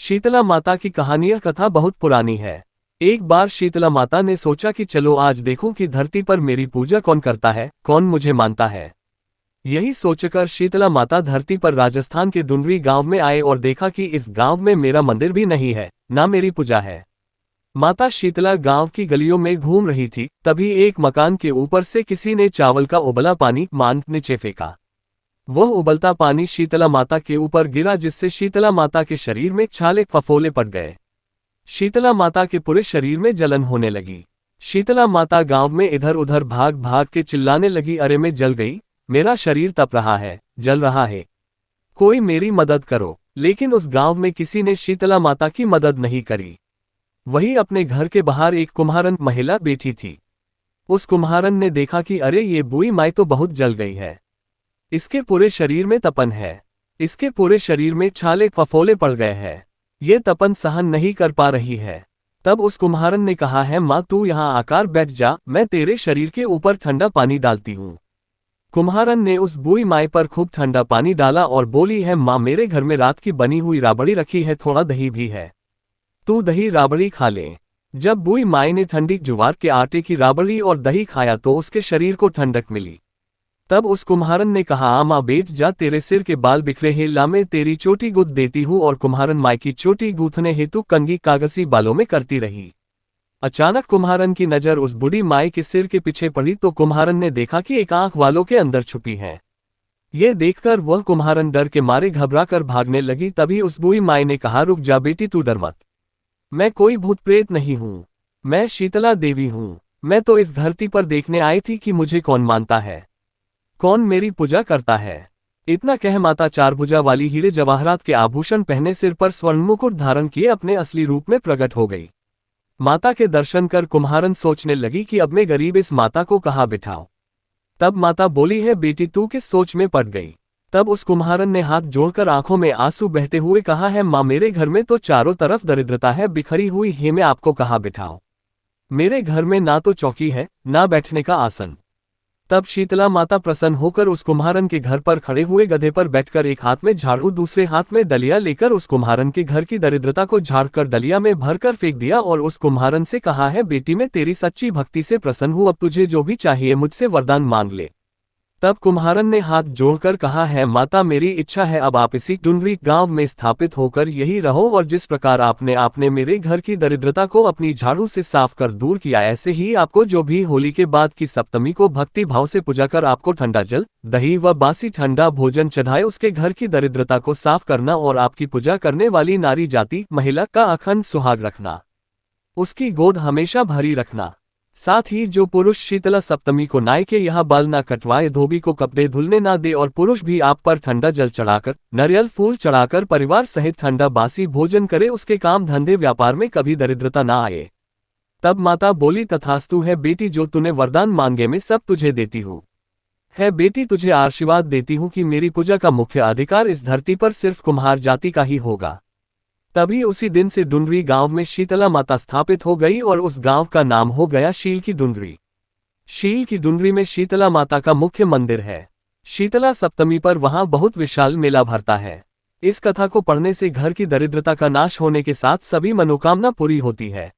शीतला माता की कहानी। यह कथा बहुत पुरानी है। एक बार शीतला माता ने सोचा कि चलो आज देखूं कि धरती पर मेरी पूजा कौन करता है, कौन मुझे मानता है। यही सोचकर शीतला माता धरती पर राजस्थान के डुंडरी गांव में आए और देखा कि इस गांव में मेरा मंदिर भी नहीं है, ना मेरी पूजा है। माता शीतला गांव की गलियों में घूम रही थी, तभी एक मकान के ऊपर से किसी ने चावल का उबला पानी मान नीचे फेंका। वह उबलता पानी शीतला माता के ऊपर गिरा, जिससे शीतला माता के शरीर में छाले फफोले पड़ गए। शीतला माता के पूरे शरीर में जलन होने लगी। शीतला माता गांव में इधर उधर भाग भाग के चिल्लाने लगी, अरे मैं जल गई, मेरा शरीर तप रहा है, जल रहा है, कोई मेरी मदद करो। लेकिन उस गांव में किसी ने शीतला माता की मदद नहीं करी। वही अपने घर के बाहर एक कुम्हारन महिला बैठी थी। उस कुम्हारन ने देखा कि अरे ये बूढ़ी माई तो बहुत जल गई है, इसके पूरे शरीर में तपन है, इसके पूरे शरीर में छाले फफोले पड़ गए हैं, ये तपन सहन नहीं कर पा रही है। तब उस कुम्हारन ने कहा है, माँ तू यहाँ आकर बैठ जा, मैं तेरे शरीर के ऊपर ठंडा पानी डालती हूँ। कुम्हारन ने उस बूढ़ी माई पर खूब ठंडा पानी डाला और बोली है, माँ मेरे घर में रात की बनी हुई राबड़ी रखी है, थोड़ा दही भी है, तू दही राबड़ी खा ले। जब बूढ़ी माई ने ठंडी ज्वार के आटे की राबड़ी और दही खाया तो उसके शरीर को ठंडक मिली। तब उस कुम्हारन ने कहा, माँ बैठ जा, तेरे सिर के बाल बिखरे हैं, ला मैं तेरी चोटी गूंथ देती हूँ। और कुम्हारन माई की चोटी गूंथने हेतु कंघी कागसी बालों में करती रही। अचानक कुम्हारन की नजर उस बूढ़ी माई के सिर के पीछे पड़ी तो कुम्हारन ने देखा कि एक आंख वालों के अंदर छुपी है। ये देखकर वह कुम्हारन डर के मारे घबरा कर भागने लगी। तभी उस बूढ़ी माई ने कहा, रुक जा बेटी, तू डर मत, मैं कोई भूत प्रेत नहीं हूँ, मैं शीतला देवी हूँ। मैं तो इस धरती पर देखने आई थी कि मुझे कौन मानता है, कौन मेरी पूजा करता है। इतना कह माता चारभुजा वाली हीरे जवाहरात के आभूषण पहने, सिर पर स्वर्ण मुकुट धारण किए अपने असली रूप में प्रकट हो गई। माता के दर्शन कर कुम्हारन सोचने लगी कि अब मैं गरीब इस माता को कहाँ बिठाऊं। तब माता बोली है, बेटी तू किस सोच में पड़ गई। तब उस कुम्हारन ने हाथ जोड़कर आंखों में आंसू बहते हुए कहा है, माँ मेरे घर में तो चारों तरफ दरिद्रता है, बिखरी हुई है, मैं आपको कहाँ बिठाऊं। मेरे घर में ना तो चौकी है, ना बैठने का आसन। तब शीतला माता प्रसन्न होकर उस कुम्हारन के घर पर खड़े हुए गधे पर बैठकर एक हाथ में झाड़ू दूसरे हाथ में डलिया लेकर उस कुम्हारन के घर की दरिद्रता को झाड़कर डलिया में भरकर फेंक दिया और उस कुम्हारन से कहा है, बेटी मैं तेरी सच्ची भक्ति से प्रसन्न हूँ, अब तुझे जो भी चाहिए मुझसे वरदान मांग ले। तब कुम्हारन ने हाथ जोड़कर कहा है, माता मेरी इच्छा है अब आप इसी डुंडरी गांव में स्थापित होकर यही रहो, और जिस प्रकार आपने मेरे घर की दरिद्रता को अपनी झाड़ू से साफ कर दूर किया, ऐसे ही आपको जो भी होली के बाद की सप्तमी को भक्ति भाव से पूजा कर आपको ठंडा जल, दही व बासी ठंडा भोजन चढ़ाए उसके घर की दरिद्रता को साफ करना और आपकी पूजा करने वाली नारी जाति महिला का अखंड सुहाग रखना, उसकी गोद हमेशा भरी रखना। साथ ही जो पुरुष शीतला सप्तमी को नाई के यहाँ बाल ना कटवाए, धोबी को कपड़े धुलने ना दे और पुरुष भी आप पर ठंडा जल चढ़ाकर नारियल फूल चढ़ाकर परिवार सहित ठंडा बासी भोजन करे, उसके काम धंधे व्यापार में कभी दरिद्रता ना आए। तब माता बोली, तथास्तु है बेटी, जो तूने वरदान मांगे मैं सब तुझे देती हूँ। है बेटी, तुझे आशीर्वाद देती हूँ कि मेरी पूजा का मुख्य अधिकार इस धरती पर सिर्फ कुम्हार जाति का ही होगा। तभी उसी दिन से डुंडरी गांव में शीतला माता स्थापित हो गई और उस गांव का नाम हो गया शील की डुंडरी। शील की डुंडरी में शीतला माता का मुख्य मंदिर है। शीतला सप्तमी पर वहां बहुत विशाल मेला भरता है। इस कथा को पढ़ने से घर की दरिद्रता का नाश होने के साथ सभी मनोकामना पूरी होती है।